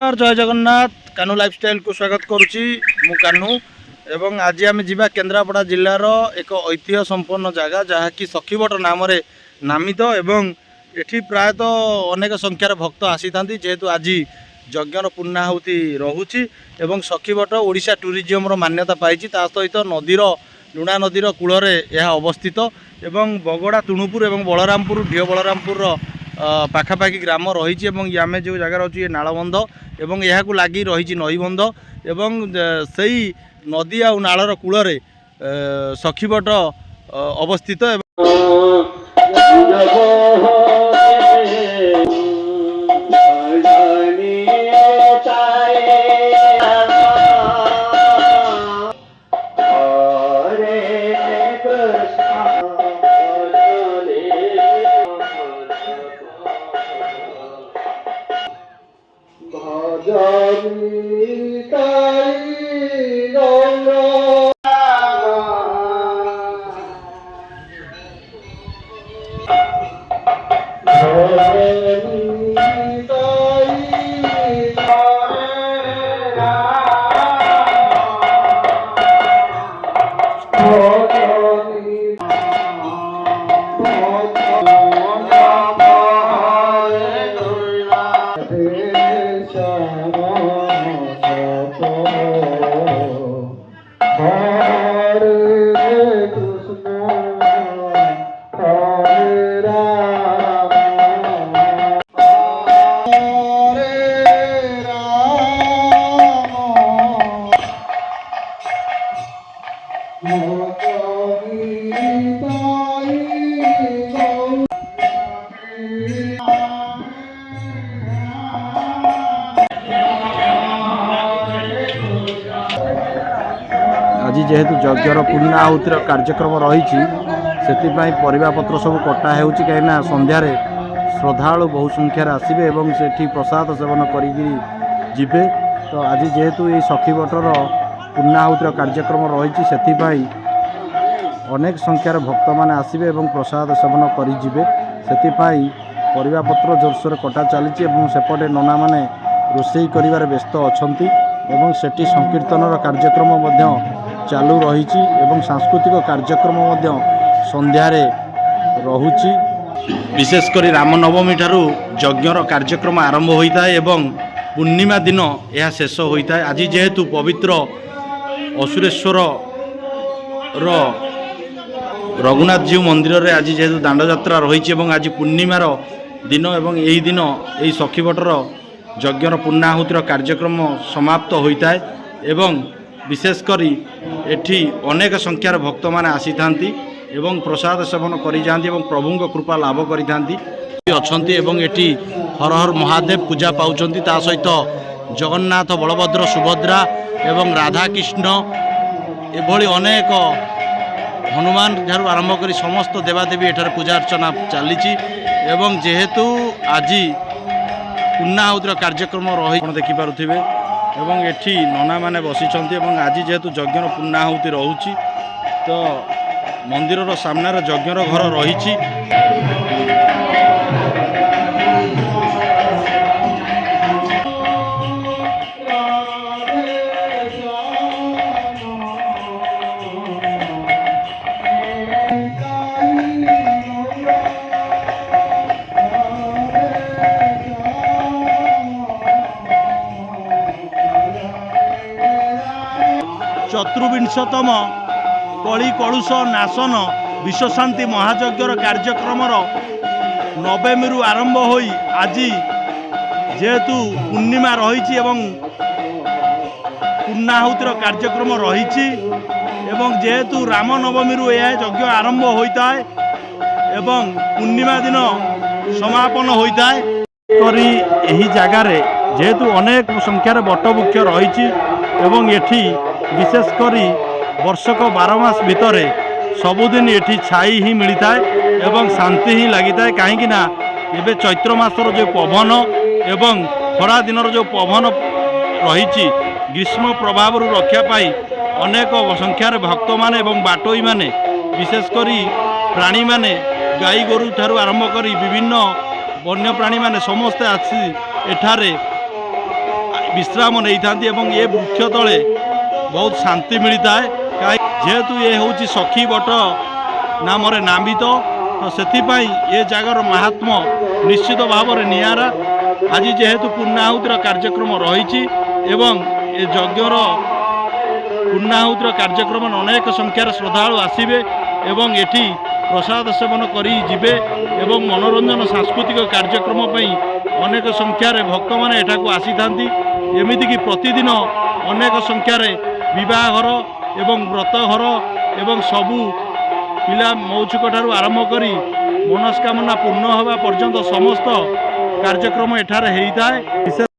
जय जगन्नाथ कानू लाइफस्टाइल को स्वागत करुच्ची मु कानू एवं आज आम जा केन्द्रापड़ा जिलार एक ऐतिह्य संपन्न जगह जहाँकि सखीबट नाम नामित एवं एठी प्रायतः अनेक संख्यार भक्त आसी था जेहेतु आज यज्ञर पूर्णाहुति रोचे एवं सखीबट ओडिशा टूरिज्म मान्यता पाई सहित नदीर लुणा नदीर कूल यह अवस्थित एवं बगड़ा तुणुपुर एवं बलरामपुर ढिओ बलरामपुर पाखापाखि ग्राम रही आम जो जगार अच्छी ये नालबंध एवं यह लगी रही नईबंध एवं से नदी आ नालर कूल सखीबट अवस्थित आज जेहेतु यज्ञर पूर्णाहुतिर कार्यक्रम रही से परिवापत्र सब कटा हो कहीं संध्यारे श्रद्धालु बहु संख्यार आसबे और से प्रसाद सेवन करेंगे तो आज जेहेतु ये सखीबटर पूर्णाहुतिर कार्यक्रम रही से अनेक संख्यार भक्त मैंने आसबे और प्रसाद सेवन करेंगे से परिवापत्र जोरसोर कटा चली सेपटे नना मैंने रोषे कर व्यस्त अच्छा सेठी संकीर्तनर कार्यक्रम चालू रही सांस्कृतिक कार्यक्रम संध्यारे रहुची विशेषकर रामनवमी ठारू यज्ञर कार्यक्रम आरंभ होता है एवं पूर्णिमा दिन यह शेष होता है। आज जेहेतु पवित्र असुरेश्वर रघुनाथ जीव मंदिर रे आज जेहेतु दांड यात्रा रही आज पूर्णिमार दिन एवं यही दिन यही सखीबटर यज्ञर पूर्णाहुतिर कार्यक्रम समाप्त होता है एवं विशेषकर एठी अनेक संख्यार भक्त मैंने आसी था एवं प्रसाद सेवन कर प्रभु कृपा लाभ करी हर हर महादेव पूजा पाँच सहित जगन्नाथ बलभद्र सुभद्रा एवं राधाकृष्ण एभली अनेक हनुमान ठार आरंभ कर समस्त देवादेवी एठार पूजा अर्चना चली जेहेतु आज पूर्णाहुतिर कार्यक्रम रही देखिपे एवं एठी नना माने बसिचंती एवं आज जेहेतु यज्ञर पूर्णाहुति रोची तो मंदिर सामनार यज्ञर घर रही चतुर्विंशतम कली कलुष नाशन विश्वशांति महायज्ञर कार्यक्रम नवमी आरंभ हो आज जेहेतु पूर्णिमा रही पूर्णाहुतिर कार्यक्रम रही जेहेतु रामनवमी यह यज्ञ आरंभ होता है एवं पूर्णिमा दिन समापन होता है करी यही जगार जेहेतु अनेक संख्यार बटवृक्ष रही एवं एठी विशेषकर वर्षक 12 मास भितर सबुदिन ये छाई ही मिलता है एवं शांति ही लगी था कहीं एवं चैत्र मासर जो पवन एवं खरा दिन जो पवन रही ग्रीष्म प्रभाव रक्षा पाई अनेक संख्यार भक्त माने एवं बाटोई माने विशेषकर प्राणी माने गाई गोरु ठारू आरंभ कर विभिन्न वन्य प्राणी माने समस्ते आसी एठारे विश्राम नहीं था ये वृक्ष तले बहुत शांति मिलता है जेहेतु ये हूँ सखी बट नाम नामित तो से ये जगार महात्म निश्चित भाव में निरा आज जेहेतु पूर्णाहुतिर कार्यक्रम रही यज्ञर पूर्णाहुतिर कार्यक्रम अनेक संख्यार श्रद्धालु आसवे एवं एठी प्रसाद सेवन करी जिबे एवं मनोरंजन सांस्कृतिक कार्यक्रम अनेक संख्यार भक्त मैंने एठाकू आसी थांती एमिति कि प्रतिदिन अनेक संख्यार विवाहर एवं व्रतघर एवं सबू पिला मौचुक ठारू आरंभ करी मनस्कामना पूर्ण होगा पर्यंत समस्त कार्यक्रम एठारे होता है।